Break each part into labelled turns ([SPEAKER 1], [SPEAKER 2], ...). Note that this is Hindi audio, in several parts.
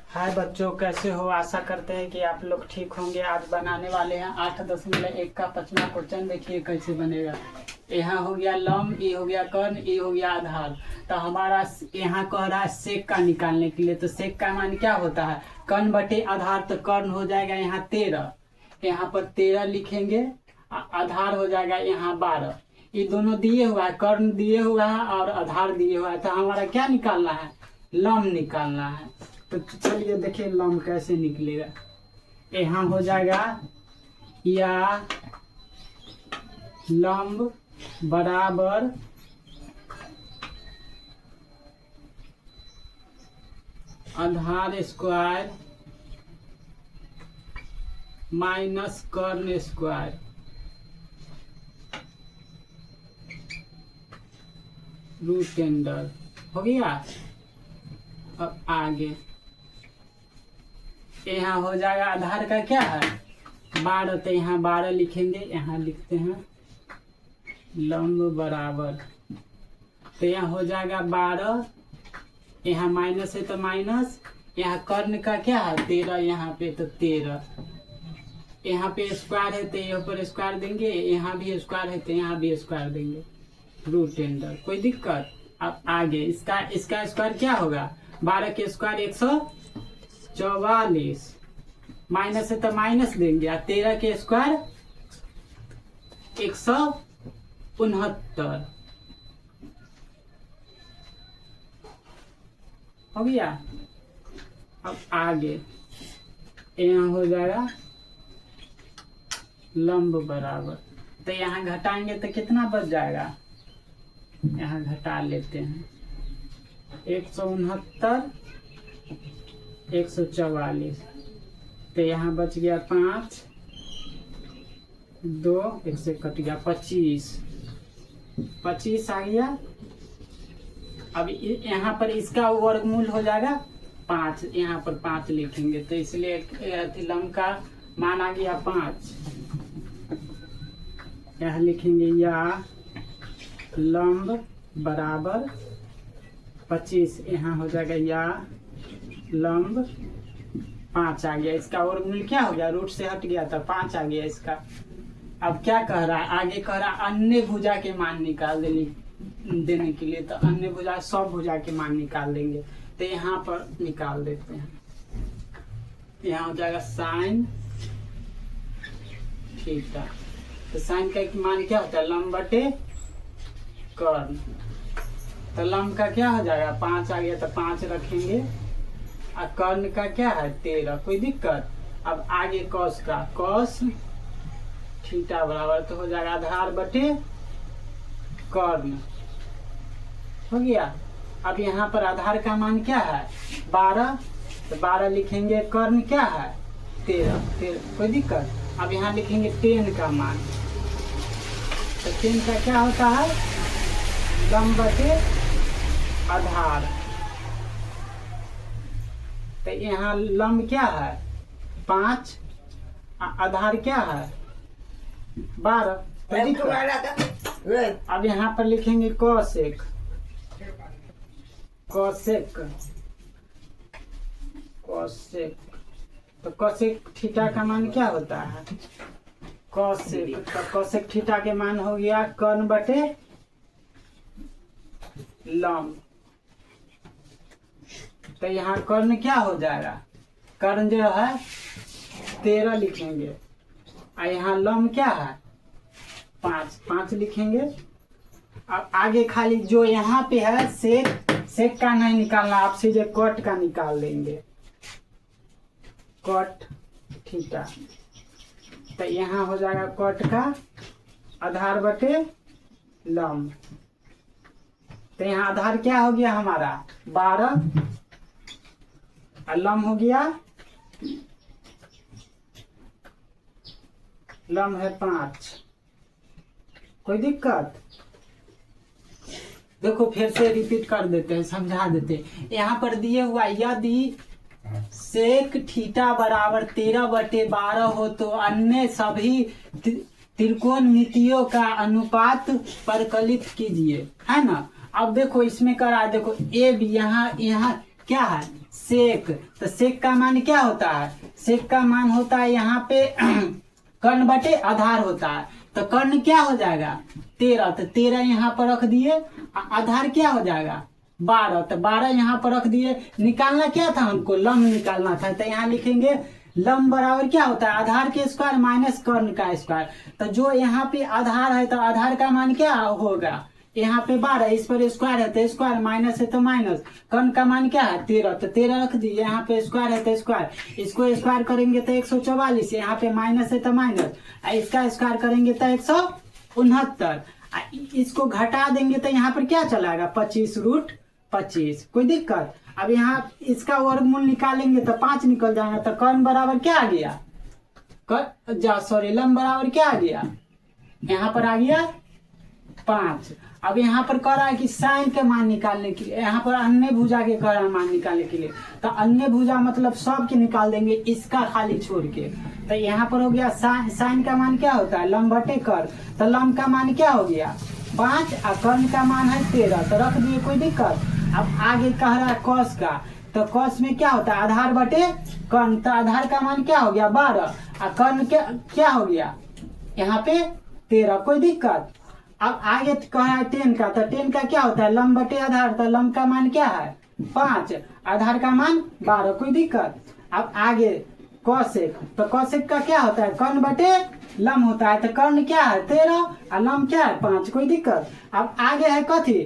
[SPEAKER 1] हाय बच्चों, कैसे हो? आशा करते हैं कि आप लोग ठीक होंगे। आज बनाने वाले हैं 8.1 का 5वां क्वेश्चन। देखिए कैसे बनेगा। यहाँ हो गया लंब, ये हो गया कर्ण, ये हो गया आधार। तो हमारा यहाँ कह रहा है सेक का निकालने के लिए। तो सेक का मान क्या होता है? कर्ण बटे आधार। तो कर्ण हो जाएगा यहाँ 13, यहाँ पर 13 लिखेंगे। आधार हो जाएगा यहाँ 12। ये दोनों दिए हुआ है, कर्ण दिए हुआ है और आधार दिए हुआ है। तो हमारा क्या निकालना है? लंब निकालना है। तो चलिए देखिए लंब कैसे निकलेगा। यहाँ हो जाएगा या लंब बराबर आधार स्क्वायर माइनस कर्ण स्क्वायर रूट अंडर। हो गया। अब आगे यहाँ हो जाएगा आधार का क्या है 12। तो यहाँ 12 लिखेंगे, यहाँ लिखते हैं लंब बराबर। तो यहाँ हो जाएगा 12, यहाँ माइनस है तो माइनस। यहाँ कर्ण का क्या है 13, यहाँ पे तो 13। यहाँ पे स्क्वायर है तो यहाँ पर स्क्वायर देंगे, यहाँ भी स्क्वायर है तो यहाँ भी स्क्वायर देंगे रूट अंडर। कोई दिक्कत? अब आगे इसका स्क्वायर क्या होगा? 12 के स्क्वायर 144, माइनस है तो माइनस देंगे। 13 के स्क्वायर 169 हो गया। अब आगे यहाँ हो जाएगा लंब बराबर। तो यहाँ घटाएंगे तो कितना बच जाएगा? यहाँ घटा लेते हैं 169 144। तो यहाँ बच गया 5, 2 1 से कट गया 25 आ गया। अब यहाँ पर इसका वर्गमूल हो जाएगा 5, यहाँ पर 5 लिखेंगे। तो इसलिए लंब का मान आ गया 5। यहाँ लिखेंगे या लंब बराबर 25। यहाँ हो जाएगा या लंब 5 आ गया। इसका वर्गमूल क्या हो गया? रूट से हट गया था, 5 आ गया इसका। अब क्या कह रहा है? आगे कह रहा है अन्य भुजा के मान निकाल देने के लिए। तो अन्य भुजा सब भुजा के मान निकाल देंगे। तो यहाँ पर निकाल देते हैं। यहाँ हो जाएगा साइन थीटा। तो साइन का मान क्या होता है? लंब बटे कर्ण। तो लंब का क्या हो जाएगा? 5 आ गया तो 5 रखेंगे। और कर्ण का क्या है 13। कोई दिक्कत? अब आगे कॉस का, कॉस थीटा बराबर तो हो जाएगा आधार बटे कर्ण। हो गया। अब यहाँ पर आधार का मान क्या है 12। तो 12 लिखेंगे। कर्ण क्या है 13। कोई दिक्कत? अब यहाँ लिखेंगे 10 का मान। तो 10 का क्या होता है? लंब बटे आधार। तो यहाँ लंब क्या है 5, आधार क्या है 12। अब यहाँ पर लिखेंगे कोसेक। तो कोसेक थीटा का मान क्या होता है? कोसेक। तो कोसेक थीटा के मान हो गया कर्ण बटे लंब। तो यहाँ कर्ण क्या हो जाएगा? कर्ण जो है 13 लिखेंगे। और यहाँ लंब क्या है 5 लिखेंगे। अब आगे खाली जो यहाँ पे है सेक का नहीं निकालना, आप सीधे कट का निकाल लेंगे। Cut theta. तो यहाँ हो जाएगा कट का आधार बटे लंब। तो यहाँ आधार क्या हो गया हमारा 12 और लंब हो गया, लंब है 5। कोई दिक्कत? देखो फिर से रिपीट कर देते हैं, समझा देते हैं। यहाँ पर दिए हुआ यदि सेक थीटा बराबर 13/12 हो तो अन्य सभी त्रिकोणमितियों का अनुपात परिकलित कीजिए, है ना। अब देखो इसमें करा, देखो ए बी, यहाँ क्या है सेक। तो सेक का मान क्या होता है, सेक का मान होता है यहाँ पे कर्ण बटे आधार होता है। तो कर्ण क्या हो जाएगा 13, तो 13 यहाँ पर रख दिए, आधार क्या हो जाएगा 12, तो 12 यहाँ पर रख दिए। निकालना क्या था हमको, लंब निकालना था। तो यहाँ लिखेंगे लंब बराबर क्या होता है आधार के स्क्वायर माइनस कर्ण का स्क्वायर। तो जो यहाँ पे आधार है तो आधार का मान क्या होगा, यहाँ पे 12, इस पर स्क्वायर है तो स्क्वायर, माइनस है तो माइनस, कर्ण का मान क्या है 13, तो 13 रख दिए। यहाँ पे स्क्वायर है तो स्क्वायर, इसको स्क्वायर करेंगे तो 144, यहाँ पे माइनस है तो माइनस, इसका स्क्वायर करेंगे तो 169, इसको घटा देंगे तो यहाँ पर क्या चलाएगा 25√25, कोई दिक्कत। अब यहाँ इसका वर्गमूल निकालेंगे तो 5 निकल जाएगा। तो कर्ण बराबर क्या आ गया, लंब बराबर क्या आ गया, यहाँ पर आ गया 5। अब यहाँ पर कह रहा है कि साइन के मान निकालने के लिए, यहाँ पर अन्य भुजा के कह रहा है मान निकालने के लिए। तो अन्य भुजा मतलब सब के निकाल देंगे, इसका खाली छोड़ के। तो यहाँ पर हो गया साइन का मान क्या होता है लंब बटे कर्ण। तो लंब का मान क्या हो गया 5 और कर्ण का मान है 13, तो रख दिए, कोई दिक्कत। अब आगे कह रहा है कॉस का, तो कॉस में क्या होता है आधार बटे कर्ण। तो आधार का मान क्या हो गया 12 और कर्ण क्या हो गया यहाँ पे 13, कोई दिक्कत। अब आगे कह रहा है 10 का, तो 10 का क्या होता है लंब बटे आधार। तो लंब का मान क्या है 5, आधार का मान 12, कोई दिक्कत। अब आगे कौशिक, तो कौशिक का क्या होता है कर्ण बटे लंब होता है। तो कर्ण क्या है 13 और लंब क्या है 5, कोई दिक्कत। अब आगे है कथी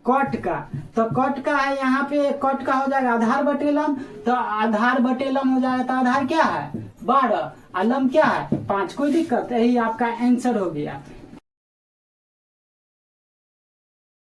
[SPEAKER 1] कट का, तो कट का है यहाँ पे कट का हो जाएगा आधार बटे लंब। तो आधार बटे लंब हो जाएगा, तो आधार क्या है 12 और लंब क्या है 5, कोई दिक्कत। यही आपका आंसर हो गया।